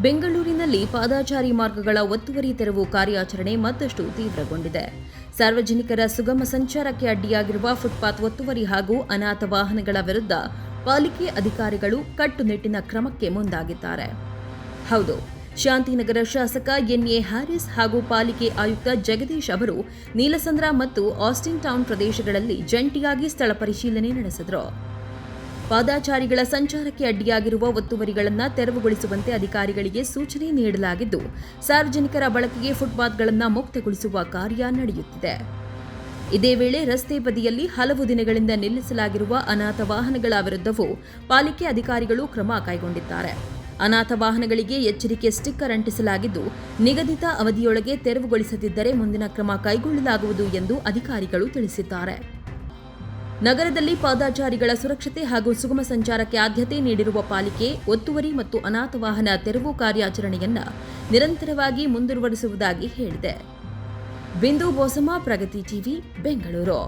ಬೆಂಗಳೂರಿನಲ್ಲಿ ಪಾದಾಚಾರಿ ಮಾರ್ಗಗಳ ಒತ್ತುವರಿ ತೆರವು ಕಾರ್ಯಾಚರಣೆ ಮತ್ತಷ್ಟು ತೀವ್ರಗೊಂಡಿದೆ. ಸಾರ್ವಜನಿಕರ ಸುಗಮ ಸಂಚಾರಕ್ಕೆ ಅಡ್ಡಿಯಾಗಿರುವ ಫುಟ್ಪಾತ್ ಒತ್ತುವರಿ ಹಾಗೂ ಅನಾಥ ವಾಹನಗಳ ವಿರುದ್ಧ ಪಾಲಿಕೆ ಅಧಿಕಾರಿಗಳು ಕಟ್ಟುನಿಟ್ಟಿನ ಕ್ರಮಕ್ಕೆ ಮುಂದಾಗಿದ್ದಾರೆ. ಹೌದು, ಶಾಂತಿನಗರ ಶಾಸಕ ಎನ್ಎ ಹ್ಯಾರಿಸ್ ಹಾಗೂ ಪಾಲಿಕೆ ಆಯುಕ್ತ ಜಗದೀಶ್ ಅವರು ನೀಲಸಂದ್ರ ಮತ್ತು ಆಸ್ಟಿನ್ ಟೌನ್ ಪ್ರದೇಶಗಳಲ್ಲಿ ಜಂಟಿಯಾಗಿ ಸ್ಥಳ ಪರಿಶೀಲನೆ ನಡೆಸಿದರು. ಪಾದಾಚಾರಿಗಳ ಸಂಚಾರಕ್ಕೆ ಅಡ್ಡಿಯಾಗಿರುವ ಒತ್ತುವರಿಗಳನ್ನು ತೆರವುಗೊಳಿಸುವಂತೆ ಅಧಿಕಾರಿಗಳಿಗೆ ಸೂಚನೆ ನೀಡಲಾಗಿದ್ದು, ಸಾರ್ವಜನಿಕರ ಬಳಕೆಗೆ ಫುಟ್ಪಾತ್ಗಳನ್ನು ಮುಕ್ತಗೊಳಿಸುವ ಕಾರ್ಯ ನಡೆಯುತ್ತಿದೆ. ಇದೇ ವೇಳೆ ರಸ್ತೆ ಬದಿಯಲ್ಲಿ ಹಲವು ದಿನಗಳಿಂದ ನಿಲ್ಲಿಸಲಾಗಿರುವ ಅನಾಥ ವಾಹನಗಳ ವಿರುದ್ಧವೂ ಪಾಲಿಕೆ ಅಧಿಕಾರಿಗಳು ಕ್ರಮ ಕೈಗೊಂಡಿದ್ದಾರೆ. ಅನಾಥ ವಾಹನಗಳಿಗೆ ಎಚ್ಚರಿಕೆ ಸ್ಟಿಕ್ಕರ್ ಅಂಟಿಸಲಾಗಿದ್ದು, ನಿಗದಿತ ಅವಧಿಯೊಳಗೆ ತೆರವುಗೊಳಿಸದಿದ್ದರೆ ಮುಂದಿನ ಕ್ರಮ ಕೈಗೊಳ್ಳಲಾಗುವುದು ಎಂದು ಅಧಿಕಾರಿಗಳು ತಿಳಿಸಿದ್ದಾರೆ. ನಗರದಲ್ಲಿ ಪಾದಾಚಾರಿಗಳ ಸುರಕ್ಷತೆ ಹಾಗೂ ಸುಗಮ ಸಂಚಾರಕ್ಕೆ ಆದ್ಯತೆ ನೀಡಿರುವ ಪಾಲಿಕೆ ಒತ್ತುವರಿ ಮತ್ತು ಅನಾಥ ವಾಹನ ತೆರವು ಕಾರ್ಯಾಚರಣೆಯನ್ನು ನಿರಂತರವಾಗಿ ಮುಂದುವರಿಸುವುದಾಗಿ ಹೇಳಿದೆ. ಬಿಂದು ಬೋಸಮ್ಮ, ಪ್ರಗತಿ ಟಿವಿ, ಬೆಂಗಳೂರು.